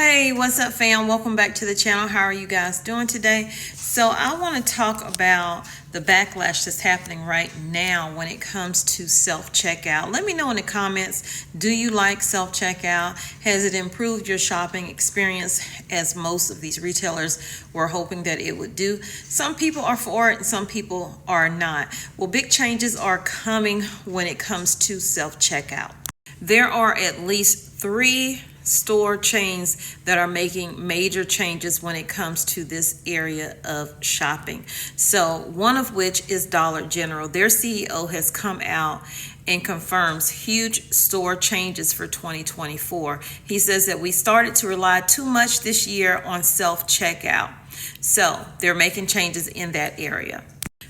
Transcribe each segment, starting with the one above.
Hey, what's up, fam? Welcome back to the channel. How are you guys doing today? So I want to talk about the backlash that's happening right now when it comes to self-checkout. Let me know in the comments, do you like self-checkout? Has it improved your shopping experience as most of these retailers were hoping that it would do? Some people are for it and some people are not. Well, big changes are coming when it comes to self-checkout. There are at least 3 store chains that are making major changes when it comes to this area of shopping. So one of which is Dollar General. Their CEO has come out and confirms huge store changes for 2024. He says that we started to rely too much this year on self-checkout. So they're making changes in that area.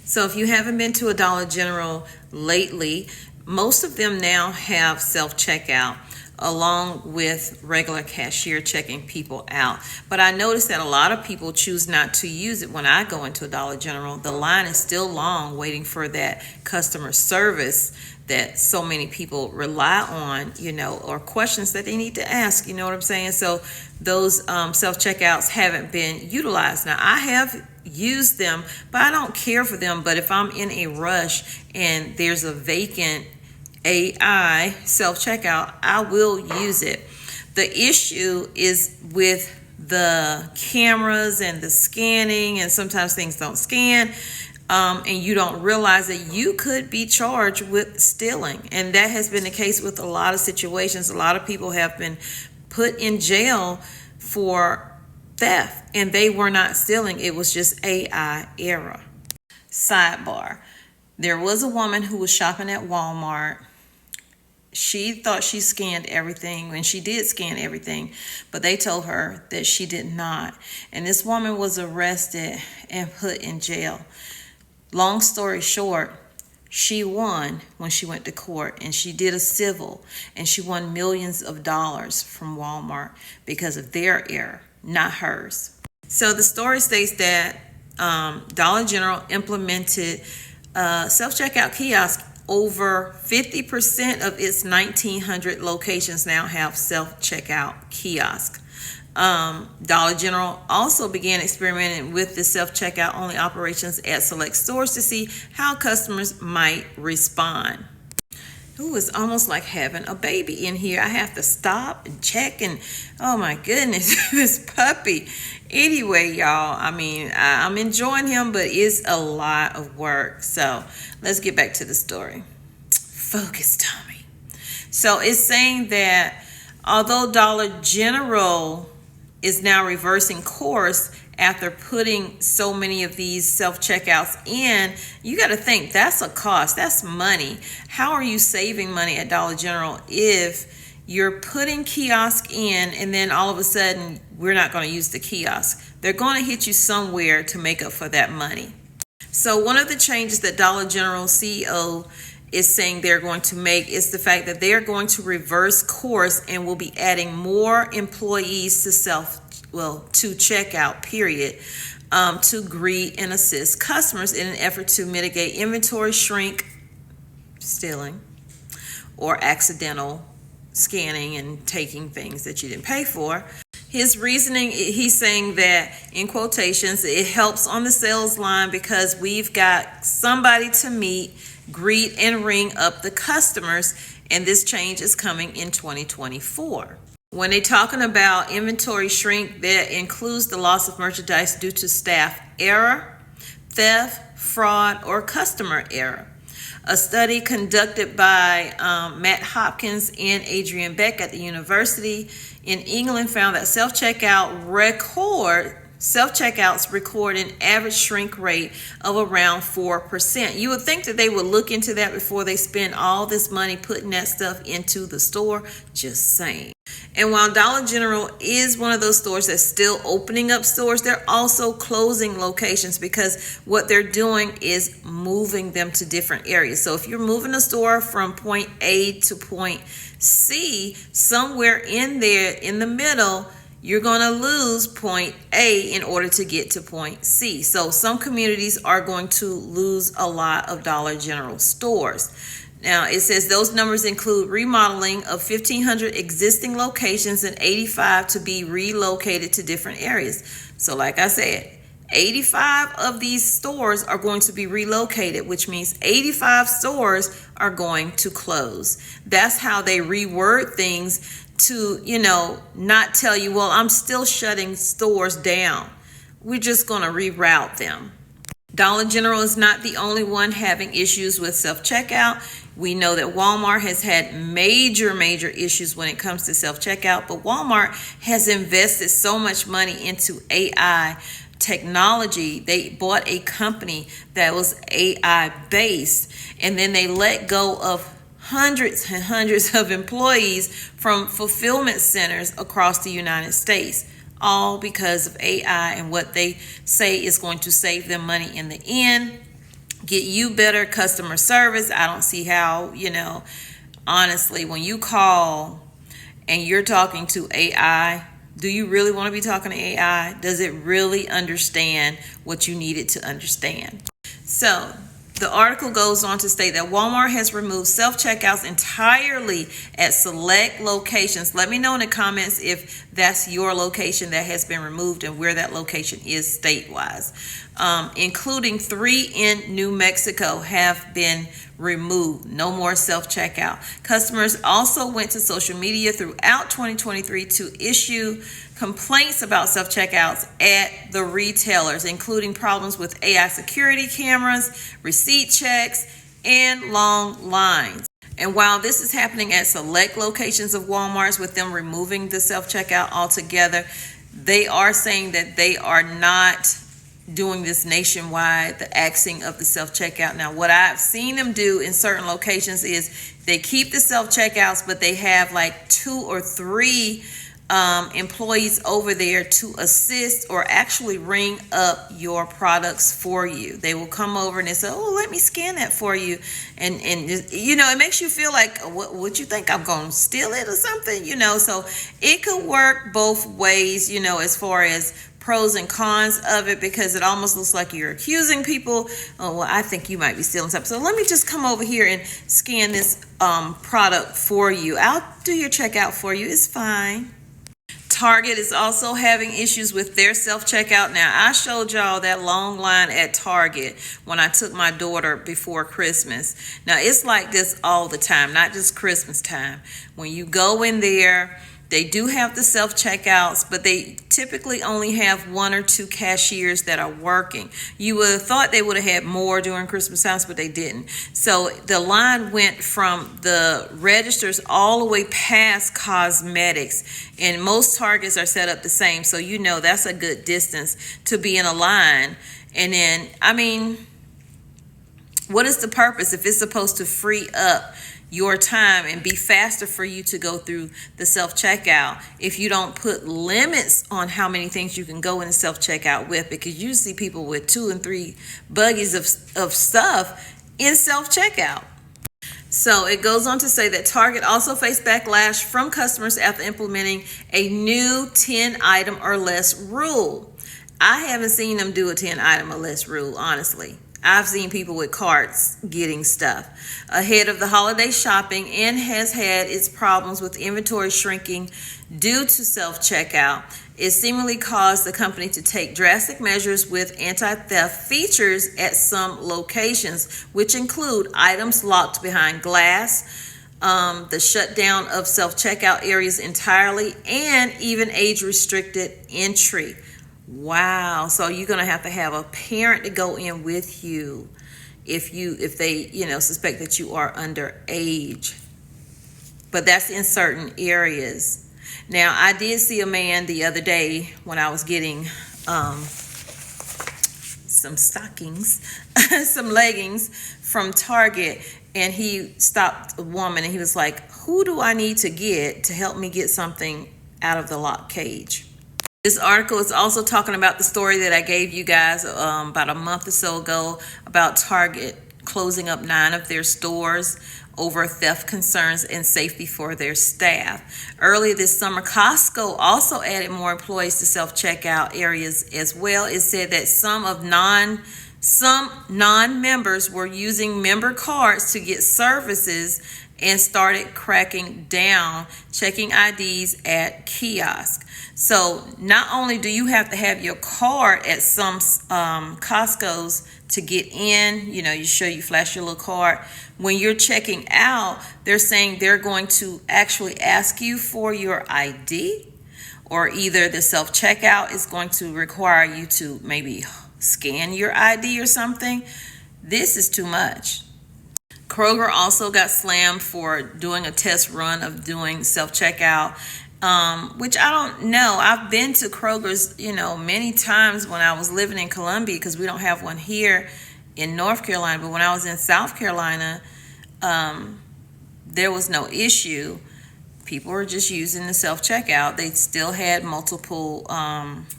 So if you haven't been to a Dollar General lately, most of them now have self-checkout along with regular cashier checking people out. But I noticed that a lot of people choose not to use it when I go into a Dollar General. The line is still long waiting for that customer service that so many people rely on, or questions that they need to ask, you know what I'm saying? So those self-checkouts haven't been utilized. Now, I have used them, but I don't care for them. But if I'm in a rush and there's a vacant AI self-checkout, I will use it. The issue is with the cameras and the scanning, and sometimes things don't scan, and you don't realize that you could be charged with stealing. And that has been the case with a lot of situations. A lot of people have been put in jail for theft, and they were not stealing. It was just AI error. Sidebar. There was a woman who was shopping at Walmart. She thought she scanned everything, and she did scan everything, but they told her that she did not. And this woman was arrested and put in jail. Long story short, she won when she went to court, and she did a civil, and she won millions of dollars from Walmart because of their error, not hers. So the story states that Dollar General implemented self-checkout kiosk. Over 50% of its 1,900 locations now have self-checkout kiosk. Dollar General also began experimenting with the self-checkout only operations at select stores to see how customers might respond. Ooh, it's almost like having a baby in here. I have to stop and check, and oh my goodness, this puppy. Anyway, y'all, I'm enjoying him, but it's a lot of work. So let's get back to the story. Focus, Tommy. So it's saying that although Dollar General is now reversing course after putting so many of these self-checkouts in, you got to think that's a cost. That's money. How are you saving money at Dollar General if you're putting kiosk in and then all of a sudden we're not going to use the kiosk? They're going to hit you somewhere to make up for that money. So one of the changes that Dollar General CEO is saying they're going to make is the fact that they're going to reverse course and will be adding more employees to checkout, period, to greet and assist customers in an effort to mitigate inventory shrink, stealing, or accidental scanning and taking things that you didn't pay for. His reasoning, he's saying that, in quotations, it helps on the sales line because we've got somebody to meet, greet, and ring up the customers, and this change is coming in 2024. When they're talking about inventory shrink, that includes the loss of merchandise due to staff error, theft, fraud, or customer error. A study conducted by Matt Hopkins and Adrian Beck at the University in England found that self-checkouts record an average shrink rate of around 4%. You would think that they would look into that before they spend all this money putting that stuff into the store. Just saying. And while Dollar General is one of those stores that's still opening up stores, they're also closing locations because what they're doing is moving them to different areas. So if you're moving a store from point A to point C, somewhere in there in the middle, you're going to lose point A in order to get to point C. So some communities are going to lose a lot of Dollar General stores. Now, it says those numbers include remodeling of 1,500 existing locations and 85 to be relocated to different areas. So like I said, 85 of these stores are going to be relocated, which means 85 stores are going to close. That's how they reword things to, not tell you, well, I'm still shutting stores down. We're just going to reroute them. Dollar General is not the only one having issues with self-checkout. We know that Walmart has had major issues when it comes to self-checkout, but Walmart has invested so much money into AI technology. They bought a company that was AI based, and then they let go of hundreds and hundreds of employees from fulfillment centers across the United States, all because of AI and what they say is going to save them money in the end, get you better customer service. I don't see how, honestly, when you call and you're talking to AI, do you really want to be talking to AI? Does it really understand what you need it to understand? So the article goes on to state that Walmart has removed self-checkouts entirely at select locations. Let me know in the comments if that's your location that has been removed and where that location is state-wise. Including 3 in New Mexico have been removed. No more self-checkout. Customers also went to social media throughout 2023 to issue complaints about self-checkouts at the retailers, including problems with AI security cameras, receipt checks, and long lines. And while this is happening at select locations of Walmart's with them removing the self-checkout altogether, they are saying that they are not doing this nationwide, the axing of the self-checkout. Now, what I've seen them do in certain locations is they keep the self-checkouts, but they have like 2 or 3 employees over there to assist or actually ring up your products for you. They will come over and they say, oh, let me scan that for you. And it makes you feel like, what you think, I'm going to steal it or something, so it could work both ways, as far as pros and cons of it, because it almost looks like you're accusing people. Oh, well, I think you might be stealing something. So let me just come over here and scan this product for you. I'll do your checkout for you. It's fine. Target is also having issues with their self-checkout. Now, I showed y'all that long line at Target when I took my daughter before Christmas. Now, it's like this all the time, not just Christmas time. When you go in there, they do have the self-checkouts, but they typically only have 1 or 2 cashiers that are working. You would have thought they would have had more during Christmas times, but they didn't. So the line went from the registers all the way past cosmetics, and most Targets are set up the same. So that's a good distance to be in a line. And then, what is the purpose if it's supposed to free up your time and be faster for you to go through the self-checkout if you don't put limits on how many things you can go in the self-checkout with? Because you see people with 2 and 3 buggies of stuff in self-checkout. So it goes on to say that Target also faced backlash from customers after implementing a new 10 item or less rule. I haven't seen them do a 10 item or less rule, honestly. I've seen people with carts getting stuff ahead of the holiday shopping and has had its problems with inventory shrinking due to self-checkout. It seemingly caused the company to take drastic measures with anti-theft features at some locations, which include items locked behind glass, the shutdown of self-checkout areas entirely, and even age-restricted entry. Wow. So you're going to have a parent to go in with you if they, suspect that you are underage. But that's in certain areas. Now, I did see a man the other day when I was getting some stockings, some leggings from Target, and he stopped a woman and he was like, who do I need to get to help me get something out of the lock cage? This article is also talking about the story that I gave you guys about a month or so ago about Target closing up 9 of their stores over theft concerns and safety for their staff. Earlier this summer, Costco also added more employees to self-checkout areas as well. It said that some of Some non-members were using member cards to get services and started cracking down checking IDs at kiosks. So not only do you have to have your card at some Costco's to get in, you flash your little card. When you're checking out, they're saying they're going to actually ask you for your ID, or either the self-checkout is going to require you to maybe scan your ID or something. This is too much. Kroger also got slammed for doing a test run of doing self-checkout, which I don't know. I've been to Kroger's, many times when I was living in Columbia, because we don't have one here in North Carolina. But when I was in South Carolina, there was no issue. People were just using the self-checkout. They still had multiple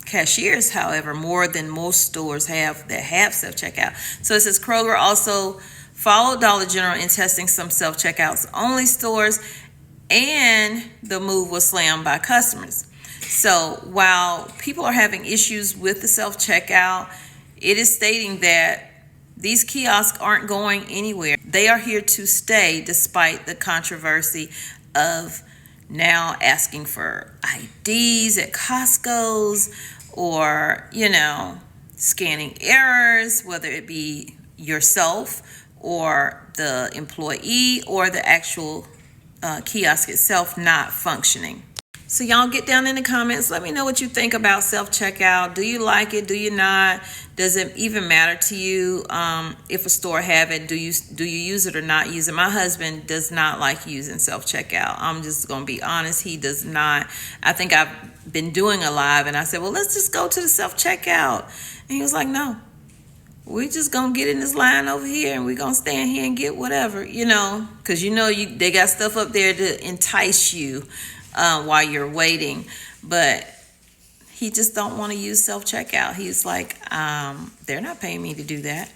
cashiers, however, more than most stores have that have self-checkout. So it says Kroger also followed Dollar General in testing some self-checkouts only stores, and the move was slammed by customers. So while people are having issues with the self-checkout, it is stating that these kiosks aren't going anywhere. They are here to stay despite the controversy of now asking for IDs at Costco's, or, scanning errors, whether it be yourself or the employee or the actual kiosk itself not functioning. So y'all get down in the comments. Let me know what you think about self-checkout. Do you like it? Do you not? Does it even matter to you if a store have it? Do you use it or not use it? My husband does not like using self-checkout. I'm just going to be honest. He does not. I think I've been doing a live and I said, well, let's just go to the self-checkout. And he was like, no, we just going to get in this line over here and we're going to stand here and get whatever, because they got stuff up there to entice you while you're waiting. But he just don't want to use self-checkout. He's like, they're not paying me to do that.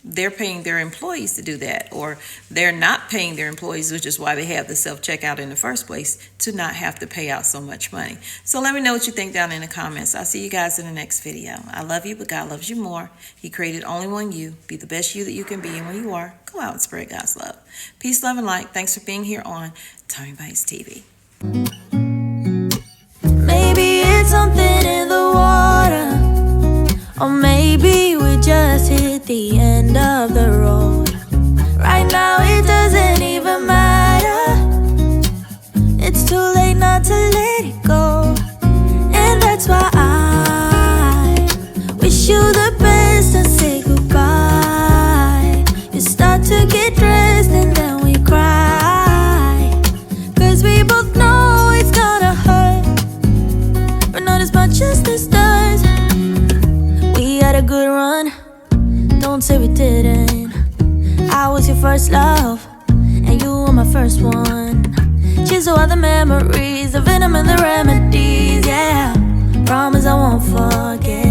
They're paying their employees to do that, or they're not paying their employees, which is why they have the self-checkout in the first place, to not have to pay out so much money. So let me know what you think down in the comments. I'll see you guys in the next video. I love you, but God loves you more. He created only one you. Be the best you that you can be, and when you are, go out and spread God's love. Peace, love, and light. Thanks for being here on TommyBitesTV. Maybe it's something in the water, or maybe we just hit the end of the road. Right now it doesn't even matter. It's too late not to let it go. And that's why I wish you the best and say goodbye. You start to get dressed and then we cry, 'cause we both know it's gonna hurt, but not as much as this does. We had a good run, don't say we didn't. I was your first love, and you were my first one. Cheers to all the memories, the venom and the remedies, yeah. Promise I won't forget.